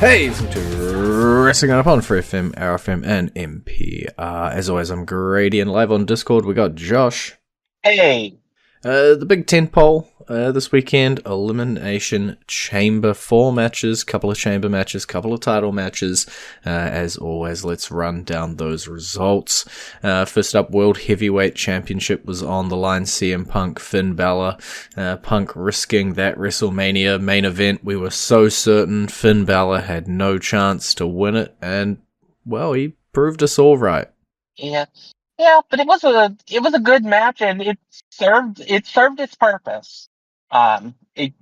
Hey, welcome to Wrestling Up on FreeFM, ArrowFM, and MP. As always, I'm Grady, and live on Discord we got Josh. Hey! The big tentpole this weekend, Elimination Chamber, 4 matches, couple of chamber matches, couple of title matches. As always, let's run down those results. First up, World Heavyweight Championship was on the line. CM Punk, Finn Balor. Punk risking that WrestleMania main event. We were so certain Finn Balor had no chance to win it, and, well, he proved us all right. Yeah, but it was a good match, and it served its purpose. It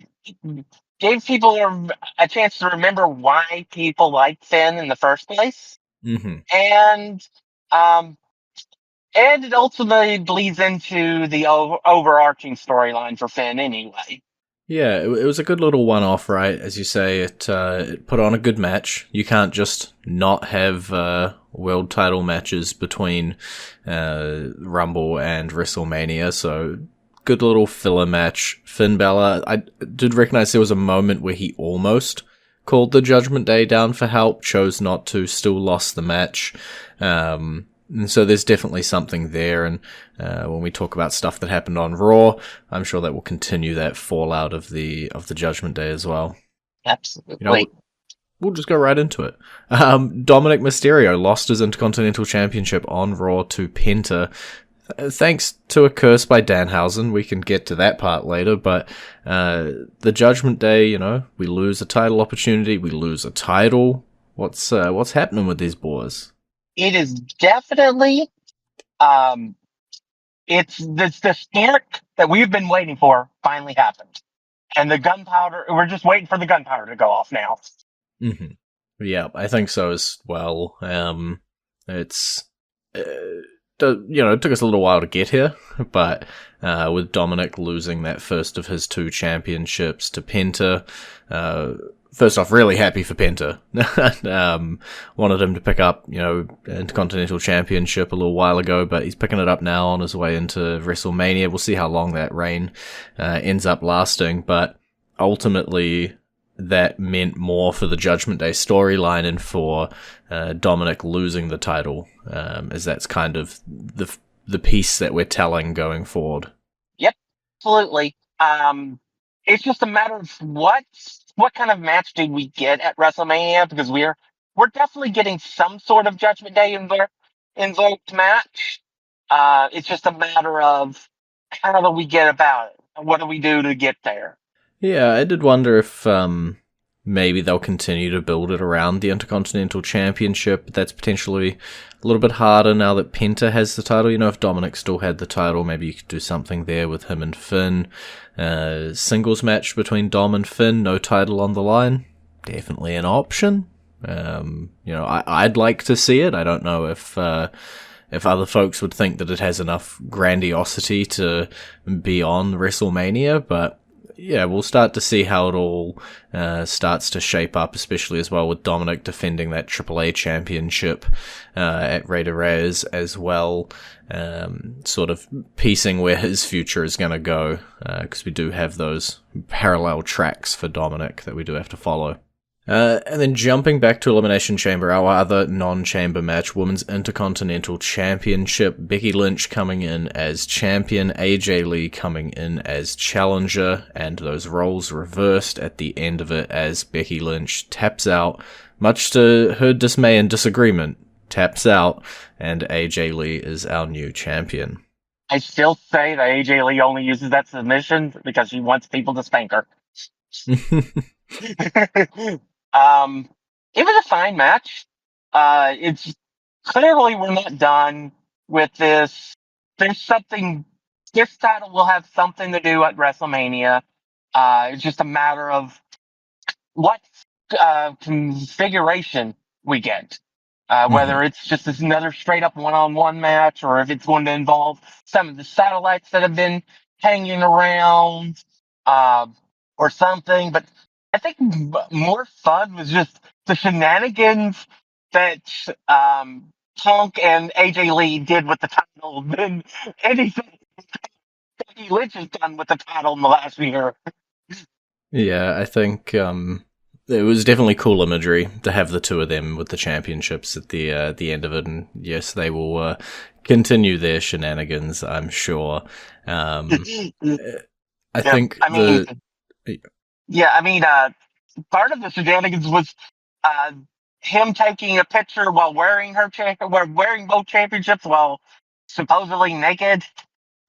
gave people a chance to remember why people liked Finn in the first place, and it ultimately bleeds into the overarching storyline for Finn anyway. Yeah, it was a good little one-off, right? As you say, it put on a good match. You can't just not have world title matches between Rumble and WrestleMania, so good little filler match. Finn Balor, I did recognize there was a moment where he almost called the Judgment Day down for help, chose not to, still lost the match. And so there's definitely something there, and when we talk about stuff that happened on Raw, I'm sure that will continue that fallout of the Judgment Day as well. Absolutely. You know, we'll just go right into it. Dominic Mysterio lost his Intercontinental Championship on Raw to Penta, thanks to a curse by Danhausen. We can get to that part later, but the Judgment Day, you know, we lose a title opportunity, we lose a title. What's happening with these boys? It is definitely, it's the spark that we've been waiting for finally happened. And the gunpowder, we're just waiting for the gunpowder to go off now. Mm-hmm. Yeah, I think so as well. It's, it took us a little while to get here, but with Dominic losing that first of his 2 championships to Penta, first off, really happy for Penta. Wanted him to pick up, Intercontinental Championship a little while ago, but he's picking it up now on his way into WrestleMania. We'll see how long that reign ends up lasting, but ultimately that meant more for the Judgment Day storyline and for Dominic losing the title, as that's kind of the piece that we're telling going forward. Yep, absolutely. It's just a matter of what kind of match did we get at WrestleMania, because we're definitely getting some sort of Judgment Day invoked match. It's just a matter of how do we get about it? What do we do to get there? Yeah, I did wonder if maybe they'll continue to build it around the Intercontinental Championship, but that's potentially a little bit harder now that Penta has the title. You know, if Dominic still had the title, maybe you could do something there with him and Finn. Singles match between Dom and Finn, no title on the line. Definitely an option. I'd like to see it. I don't know if other folks would think that it has enough grandiosity to be on WrestleMania, but yeah, we'll start to see how it all starts to shape up, especially as well with Dominic defending that AAA championship at Rey de Reyes as well, sort of piecing where his future is going to go, because we do have those parallel tracks for Dominic that we do have to follow. And then jumping back to Elimination Chamber, our other non-chamber match, Women's Intercontinental Championship, Becky Lynch coming in as champion, AJ Lee coming in as challenger, and those roles reversed at the end of it as Becky Lynch taps out, much to her dismay and disagreement, taps out, and AJ Lee is our new champion. I still say that AJ Lee only uses that submission because she wants people to spank her. It was a fine match. It's clearly we're not done with this. There's something. This title will have something to do at WrestleMania. It's just a matter of what configuration we get. Whether it's just another straight up one-on-one match, or if it's going to involve some of the satellites that have been hanging around, or something. But I think more fun was just the shenanigans that Punk and AJ Lee did with the title than anything Becky Lynch has done with the title in the last year. Yeah, I think it was definitely cool imagery to have the two of them with the championships at the end of it, and yes, they will continue their shenanigans, I'm sure. I Yep. think I mean, part of the shenanigans was uh, him taking a picture while wearing while wearing both championships while supposedly naked,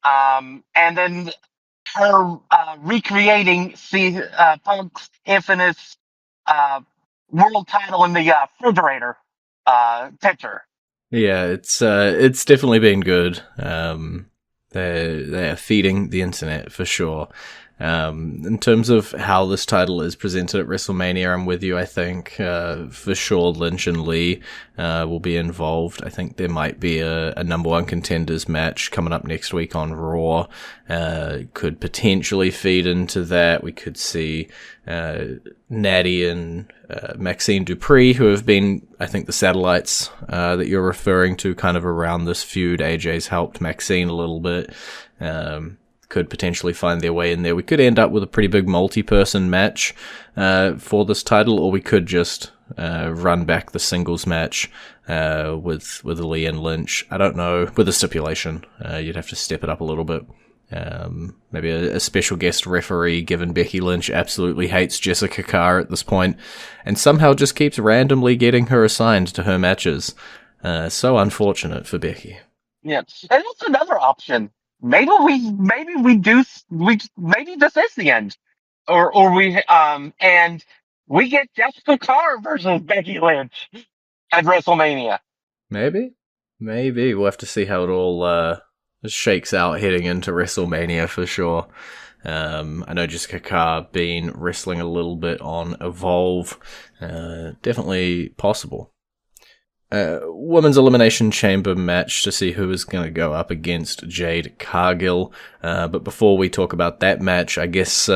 and then her recreating Punk's infamous uh, world title in the refrigerator picture. yeah, it's definitely been good. They're feeding the internet for sure. In terms of how this title is presented at WrestleMania, I'm with you. I think for sure Lynch and Lee will be involved. I think there might be a number one contenders match coming up next week on Raw. Could potentially feed into that. We could see Natty and Maxine Dupree, who have been, I think, the satellites that you're referring to kind of around this feud. AJ's helped Maxine a little bit. Could potentially find their way in there. We could end up with a pretty big multi-person match for this title, or we could just run back the singles match with Lee and Lynch. I don't know, with a stipulation. You'd have to step it up a little bit. Maybe a special guest referee, given Becky Lynch absolutely hates Jessica Carr at this point, and somehow just keeps randomly getting her assigned to her matches. So unfortunate for Becky. Yeah, and that's another option. Maybe this is the end, and we get Jessica Carr versus Becky Lynch at WrestleMania. Maybe we'll have to see how it all shakes out heading into WrestleMania for sure. I know Jessica Carr been wrestling a little bit on Evolve. Definitely possible. Women's Elimination Chamber match to see who is going to go up against Jade Cargill. But before we talk about that match, I guess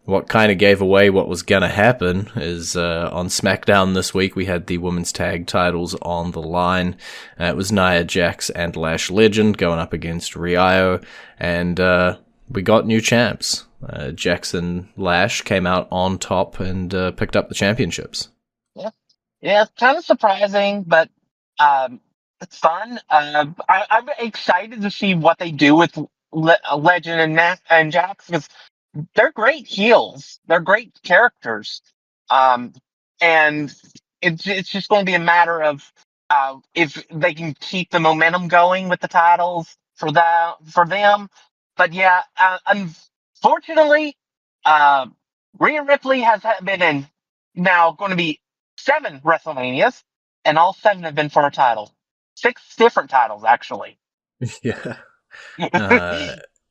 what kind of gave away what was going to happen is on SmackDown this week, we had the women's tag titles on the line. It was Nia Jax and Lash Legend going up against Rio, and we got new champs. Jax and Lash came out on top and picked up the championships. Yeah, it's kind of surprising, but it's fun. I'm excited to see what they do with Legend and Jax, because they're great heels. They're great characters. And it's just going to be a matter of if they can keep the momentum going with the titles for them. But yeah, unfortunately, Rhea Ripley has been in now going to be 7 WrestleManias, and all 7 have been for a title. 6 different titles, actually. Yeah.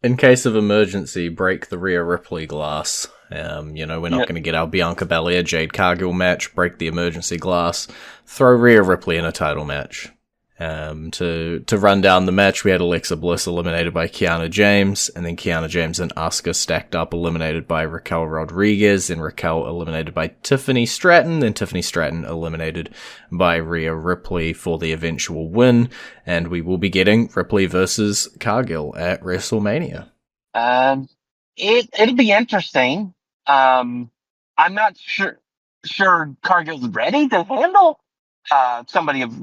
In case of emergency, break the Rhea Ripley glass. We're not going to get our Bianca Belair Jade Cargill match. Break the emergency glass. Throw Rhea Ripley in a title match. To run down the match, we had Alexa Bliss eliminated by Kiana James, and then Kiana James and Asuka stacked up, eliminated by Raquel Rodriguez, and Raquel eliminated by Tiffany Stratton, then Tiffany Stratton eliminated by Rhea Ripley for the eventual win, and we will be getting Ripley versus Cargill at WrestleMania. It'll be interesting. I'm not sure Cargill's ready to handle somebody of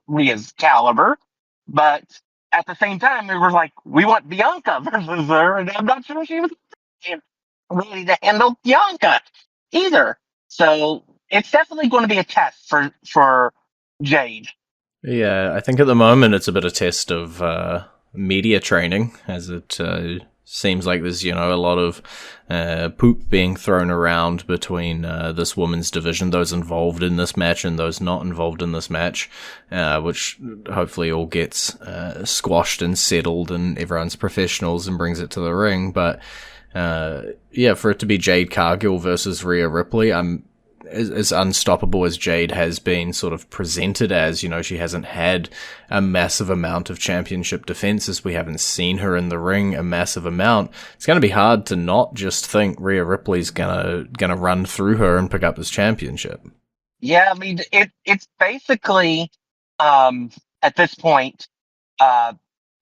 Rhea's caliber, but at the same time, we were like, we want Bianca versus her, and I'm not sure she was ready to handle Bianca either. So it's definitely going to be a test for Jade. Yeah, I think at the moment it's a bit of test of media training, as it seems like there's, a lot of poop being thrown around between this women's division, those involved in this match and those not involved in this match, which hopefully all gets squashed and settled and everyone's professionals and brings it to the ring. But for it to be Jade Cargill versus Rhea Ripley, I'm as unstoppable as Jade has been sort of presented as. She hasn't had a massive amount of championship defenses. We haven't seen her in the ring a massive amount. It's going to be hard to not just think Rhea Ripley's gonna run through her and pick up this championship. Yeah, I mean, it's basically at this point,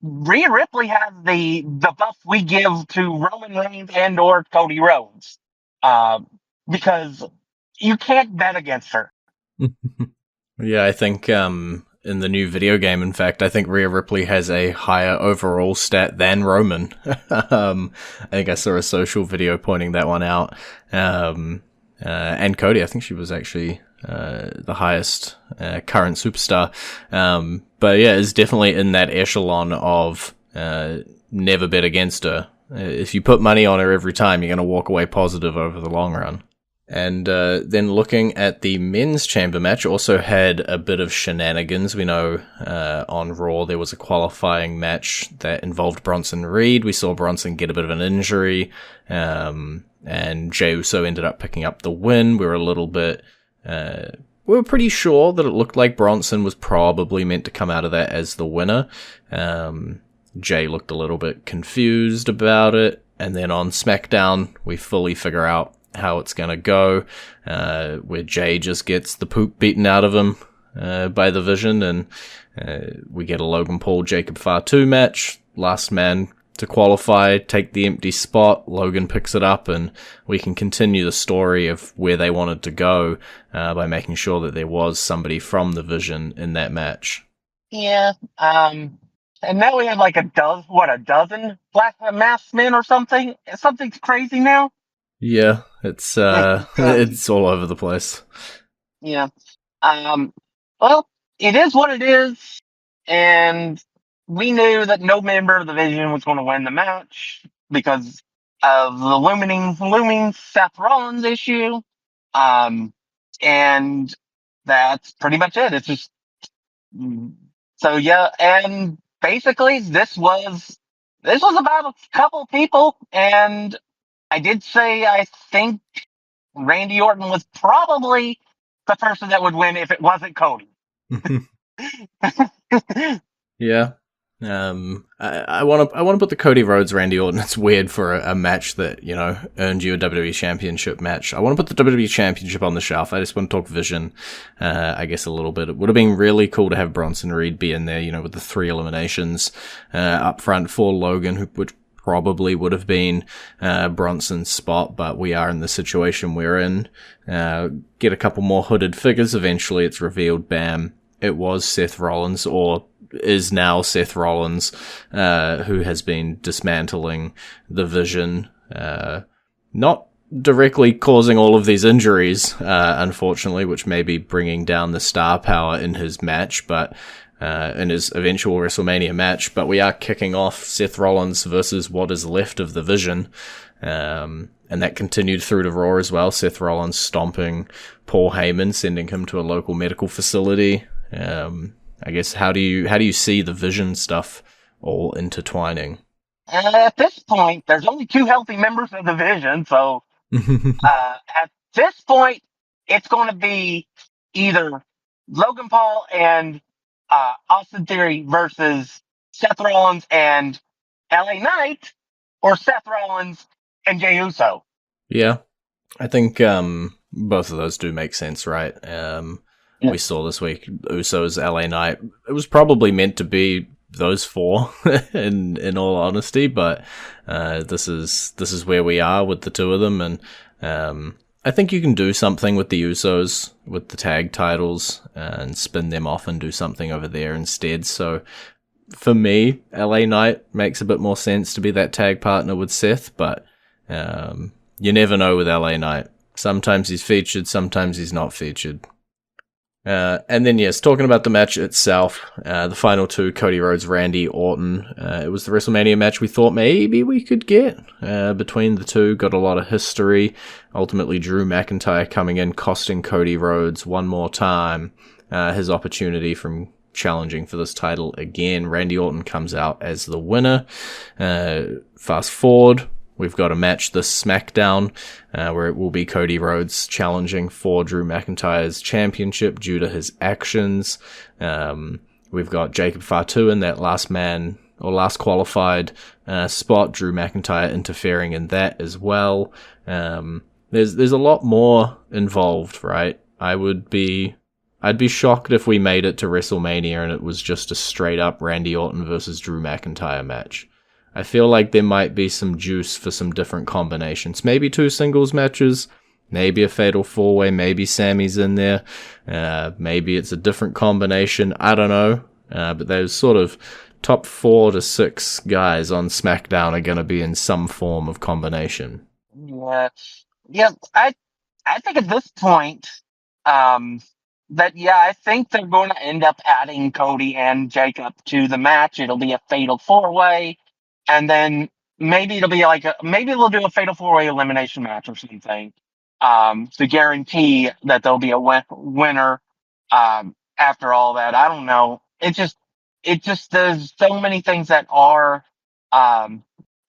Rhea Ripley has the buff we give to Roman Reigns and or Cody Rhodes, because you can't bet against her. Yeah, I think in the new video game, in fact, I think Rhea Ripley has a higher overall stat than Roman. I think I saw a social video pointing that one out. And Cody, I think she was actually the highest current superstar. But yeah, it's definitely in that echelon of never bet against her. If you put money on her every time, you're going to walk away positive over the long run. And then looking at the men's chamber match, also had a bit of shenanigans. We know on Raw there was a qualifying match that involved Bronson Reed. We saw Bronson get a bit of an injury, and Jey Uso ended up picking up the win. We were a little bit... we were pretty sure that it looked like Bronson was probably meant to come out of that as the winner. Jey looked a little bit confused about it. And then on SmackDown, we fully figure out how it's going to go, where Jey just gets the poop beaten out of him by the Vision, and we get a Logan Paul Jacob Fatu match. Last man to qualify, take the empty spot. Logan picks it up, and we can continue the story of where they wanted to go by making sure that there was somebody from the Vision in that match. Yeah, and now we have like a dozen black masked men or something? Something's crazy now. Yeah, it's it's all over the place. Yeah. Well, it is what it is, and we knew that no member of the Vision was going to win the match because of the looming Seth Rollins issue. And that's pretty much it. It's just so yeah, and basically this was about a couple people, and I did say I think Randy Orton was probably the person that would win if it wasn't Cody. Yeah. I want to put the Cody Rhodes Randy Orton. It's weird for a match that, you know, earned you a WWE Championship match. I want to put the WWE Championship on the shelf. I just want to talk Vision, I guess a little bit. It would have been really cool to have Bronson Reed be in there, you know, with the 3 eliminations up front for Logan, which probably would have been Bronson's spot, but we are in the situation we're in. Get a couple more hooded figures. Eventually it's revealed, bam, it was Seth Rollins, or is now Seth Rollins, who has been dismantling the Vision, not directly causing all of these injuries, unfortunately, which may be bringing down the star power in his match, but in his eventual WrestleMania match. But we are kicking off Seth Rollins versus what is left of the Vision, and that continued through to Raw as well. Seth Rollins stomping Paul Heyman, sending him to a local medical facility. I guess how do you see the Vision stuff all intertwining? At this point, there's only 2 healthy members of the Vision, so at this point, it's going to be either Logan Paul and Austin Theory versus Seth Rollins and LA Knight, or Seth Rollins and Jey Uso. Yeah, I think both of those do make sense, right? We saw this week Usos, LA Knight. It was probably meant to be those 4 in all honesty, but this is where we are with the 2 of them, and I think you can do something with the Usos with the tag titles and spin them off and do something over there instead. So for me, LA Knight makes a bit more sense to be that tag partner with Seth, but you never know with LA Knight. Sometimes he's featured, sometimes he's not featured. And then, yes, talking about the match itself, the final 2, Cody Rhodes, Randy Orton. It was the WrestleMania match we thought maybe we could get between the 2. Got a lot of history. Ultimately, Drew McIntyre coming in, costing Cody Rhodes one more time his opportunity from challenging for this title again. Randy Orton comes out as the winner. Fast forward. We've got a match this SmackDown where it will be Cody Rhodes challenging for Drew McIntyre's championship due to his actions. We've got Jacob Fatu in that last qualified spot. Drew McIntyre interfering in that as well. There's a lot more involved, right? I'd be shocked if we made it to WrestleMania and it was just a straight up Randy Orton versus Drew McIntyre match. I feel like there might be some juice for some different combinations. Maybe 2 singles matches, maybe a fatal 4-way, maybe Sammy's in there, maybe it's a different combination, I don't know, but those sort of top 4 to 6 guys on SmackDown are going to be in some form of combination. Yeah, I think at this point, I think they're going to end up adding Cody and Jacob to the match. It'll be a fatal 4-way, and then maybe it'll be maybe they'll do a fatal 4-way elimination match or something, to guarantee that there'll be a winner. After all that, I don't know. It just there's so many things that are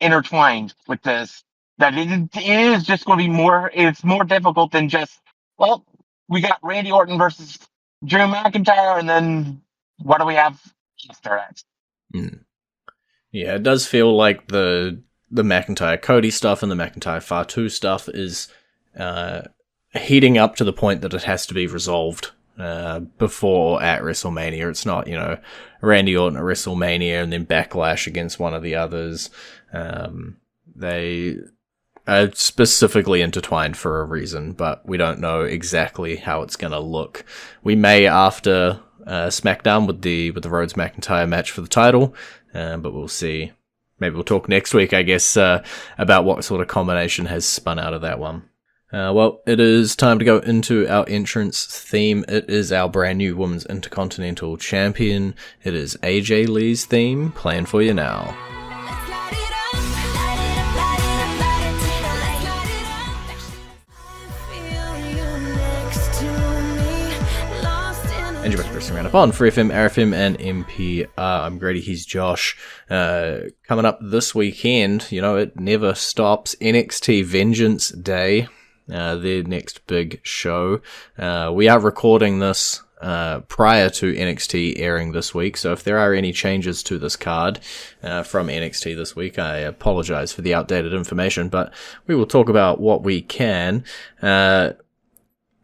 intertwined with this that it is just going to be more. It's more difficult than just, well, we got Randy Orton versus Drew McIntyre, and then what do we have after that? Yeah, it does feel like the McIntyre Cody stuff and the McIntyre Fatu stuff is heating up to the point that it has to be resolved before at WrestleMania. It's not, Randy Orton at WrestleMania and then Backlash against one of the others. They are specifically intertwined for a reason, but we don't know exactly how it's going to look. We may after SmackDown with the Rhodes McIntyre match for the title, but we'll see. Maybe we'll talk next week, I guess, about what sort of combination has spun out of that one. Well, it is time to go into our entrance theme. It is our brand new Women's Intercontinental Champion. It is AJ Lee's theme, playing for you now. And you're back to Wrestling Roundup on FreeFM, ArrowFM, and NPR. I'm Grady, he's Josh. Coming up this weekend, it never stops. NXT Vengeance Day, their next big show. We are recording this prior to NXT airing this week, so if there are any changes to this card from NXT this week, I apologize for the outdated information, but we will talk about what we can.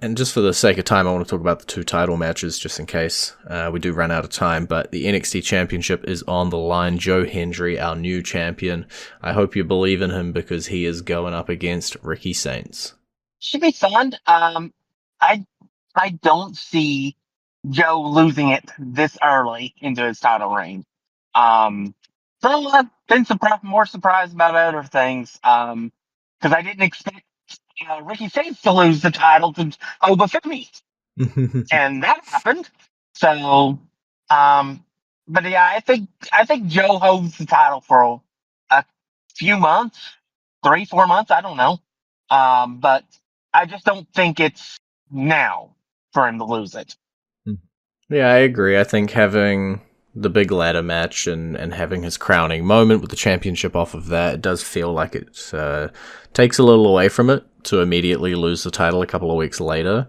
And just for the sake of time, I want to talk about the 2 title matches, just in case we do run out of time. But the NXT Championship is on the line. Joe Hendry, our new champion. I hope you believe in him because he is going up against Ricky Saints. Should be fun. I don't see Joe losing it this early into his title reign. So I've been more surprised about other things. Because I didn't expect Ricky Saints to lose the title to Obafemi. And that happened. So, but yeah, I think Joe holds the title for a few months, 3-4 months, I don't know. But I just don't think it's now for him to lose it. Yeah, I agree. I think having the big ladder match and having his crowning moment with the championship off of that, it does feel like it takes a little away from it to immediately lose the title a couple of weeks later.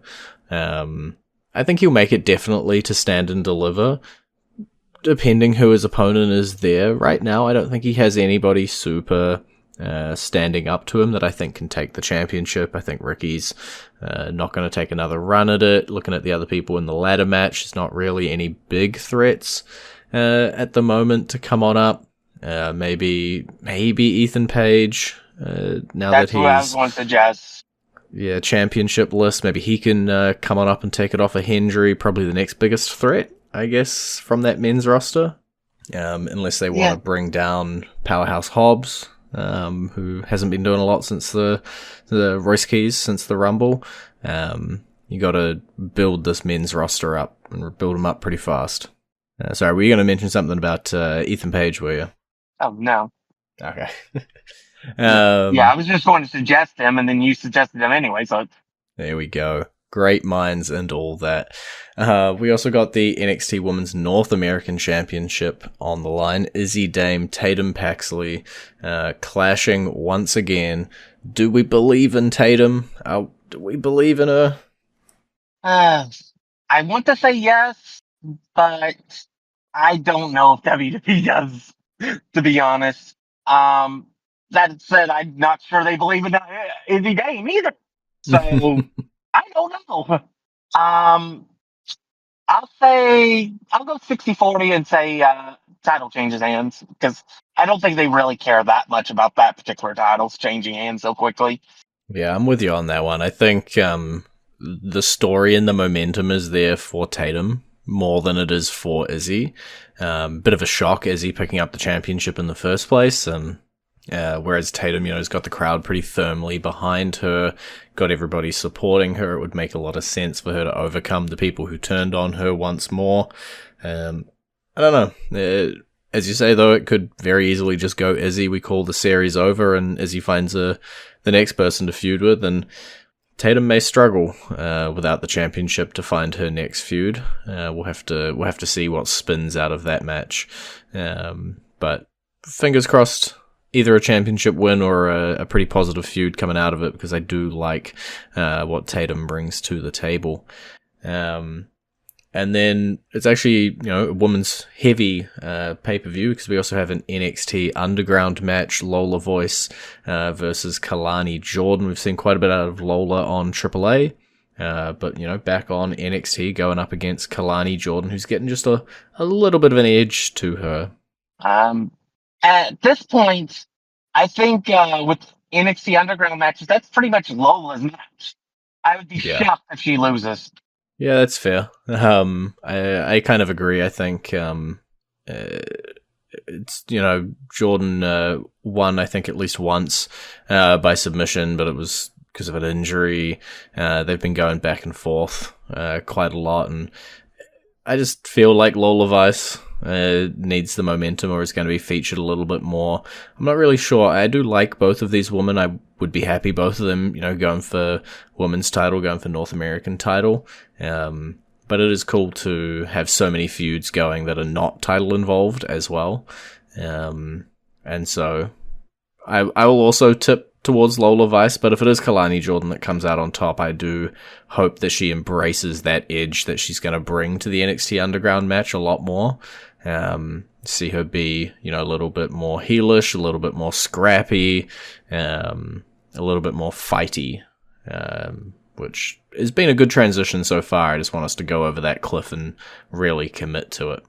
I think he'll make it definitely to stand and deliver, depending who his opponent is there. Right now, I don't think he has anybody super standing up to him that I think can take the championship. I think Ricky's not going to take another run at it. Looking at the other people in the ladder match, there's not really any big threats at the moment to come on up. Maybe Ethan Page. Now That's that he's, what I was going to suggest. Yeah, championship list. Maybe he can come on up and take it off of Hendry. Probably the next biggest threat, I guess, from that men's roster. Unless they want to bring down Powerhouse Hobbs, who hasn't been doing a lot since the Royce Keys, since the Rumble. You got to build this men's roster up and build them up pretty fast. Sorry, were you going to mention something about Ethan Page, were you? Oh, no. Okay. I was just going to suggest him, and then you suggested him anyway, so... There we go. Great minds and all that. We also got the NXT Women's North American Championship on the line. Izzy Dame, Tatum Paxley, clashing once again. Do we believe in Tatum? Do we believe in her? I want to say yes, but I don't know if WWE does, to be honest. That said, I'm not sure they believe in Izzy Dame either. So, I don't know. I'll go 60-40 and say title changes hands, because I don't think they really care that much about that particular title's changing hands so quickly. Yeah, I'm with you on that one. I think the story and the momentum is there for Tatum more than it is for Izzy. Bit of a shock, Izzy picking up the championship in the first place, and whereas Tatum, has got the crowd pretty firmly behind her, got everybody supporting her. It would make a lot of sense for her to overcome the people who turned on her once more. I don't know. As you say, though, it could very easily just go Izzy. We call the series over, and Izzy finds the next person to feud with, and Tatum may struggle without the championship to find her next feud. We'll have to see what spins out of that match. But fingers crossed, either a championship win or a pretty positive feud coming out of it, because I do like what Tatum brings to the table. And then it's actually, a women's heavy pay-per-view, because we also have an NXT Underground match, Lola Voice versus Kalani Jordan. We've seen quite a bit out of Lola on AAA, but, back on NXT going up against Kalani Jordan, who's getting just a little bit of an edge to her. At this point, I think with NXT Underground matches, that's pretty much Lola's match. I would be shocked if she loses. Yeah, that's fair. I kind of agree. I think it's, Jordan won, I think, at least once by submission, but it was because of an injury. They've been going back and forth quite a lot, and I just feel like Lola Vice needs the momentum, or is going to be featured a little bit more. I'm not really sure. I do like both of these women. I would be happy both of them, going for women's title, going for North American title. But it is cool to have so many feuds going that are not title involved as well. And so I will also tip towards Lola Vice, but if it is Kalani Jordan that comes out on top, I do hope that she embraces that edge that she's going to bring to the NXT Underground match a lot more. See her be, a little bit more heelish, a little bit more scrappy, a little bit more fighty, which has been a good transition so far. I just want us to go over that cliff and really commit to it.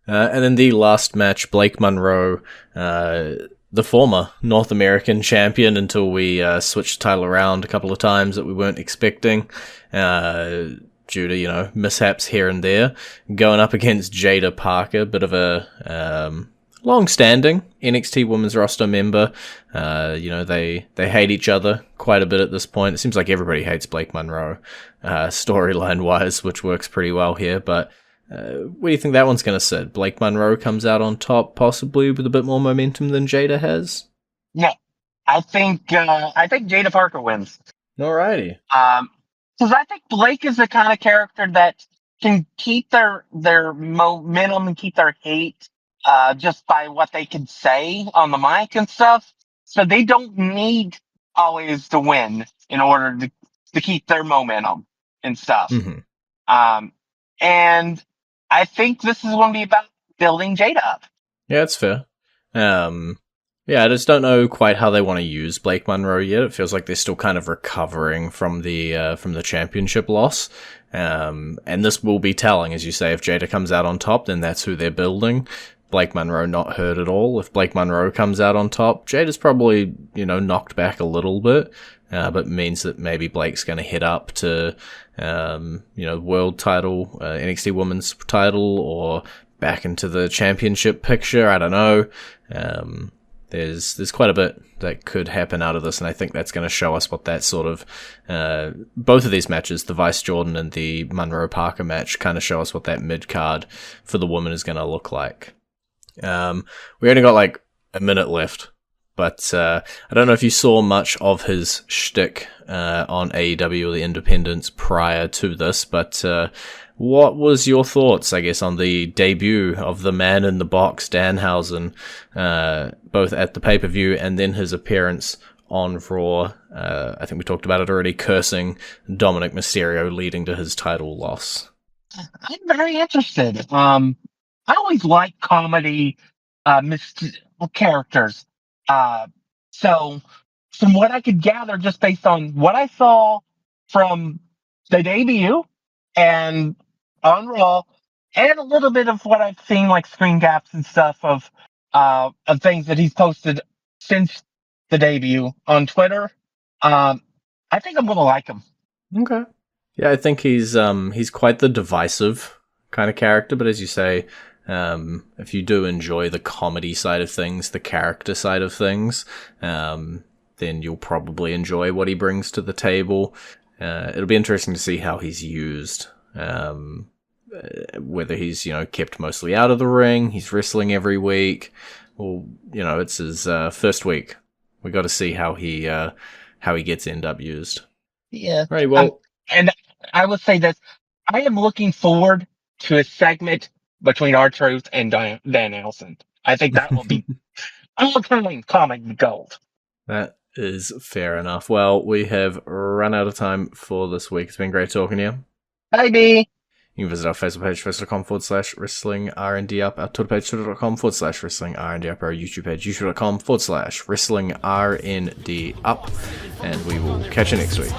And then the last match, Blake Monroe, the former North American champion until we switched the title around a couple of times that we weren't expecting, due to, mishaps here and there, going up against Jada Parker, bit of a long-standing NXT Women's Roster member. They hate each other quite a bit at this point. It seems like everybody hates Blake Monroe, storyline-wise, which works pretty well here, but where do you think that one's going to sit? Blake Monroe comes out on top, possibly with a bit more momentum than Jada has? No, I think Jada Parker wins. Alrighty. Because I think Blake is the kind of character that can keep their momentum and keep their hate just by what they can say on the mic and stuff. So they don't need always to win in order to keep their momentum and stuff. Mm-hmm. And I think this is going to be about building Jada up. Yeah, that's fair. I just don't know quite how they want to use Blake Monroe yet. It feels like they're still kind of recovering from the championship loss. And this will be telling, as you say, if Jada comes out on top, then that's who they're building. Blake Monroe not hurt at all. If Blake Monroe comes out on top, Jada's probably, knocked back a little bit, but means that maybe Blake's going to head up to, world title, NXT Women's title, or back into the championship picture. I don't know. There's quite a bit that could happen out of this, and I think that's going to show us what that sort of both of these matches, the Vice Jordan and the Monroe Parker match, kind of show us what that mid card for the woman is going to look like. We only got like a minute left, but I don't know if you saw much of his shtick on AEW or the Independents prior to this, but what was your thoughts, I guess, on the debut of the man in the box, Danhausen, both at the pay-per-view and then his appearance on Raw? I think we talked about it already, cursing Dominic Mysterio, leading to his title loss. I'm very interested. I always like comedy characters. So from what I could gather, just based on what I saw from the debut and on Raw, and a little bit of what I've seen, like screen caps and stuff of things that he's posted since the debut on Twitter, I think I'm gonna like him. Okay. Yeah, I think he's quite the divisive kind of character, but as you say, if you do enjoy the comedy side of things, the character side of things, then you'll probably enjoy what he brings to the table. It'll be interesting to see how he's used. Whether he's, kept mostly out of the ring, he's wrestling every week, or, it's his first week. We got to see how he gets end up used. Yeah. Right, well... and I will say this. I am looking forward to a segment between R-Truth and Danhausen. I think that will be all-time comic gold. That is fair enough. Well, we have run out of time for this week. It's been great talking to you. Maybe. You can visit our Facebook page, facebook.com/wrestling R&D up, our Twitter page, twitter.com/wrestling R&D up, our YouTube page, youtube.com/wrestling RND up, and we will catch you next week.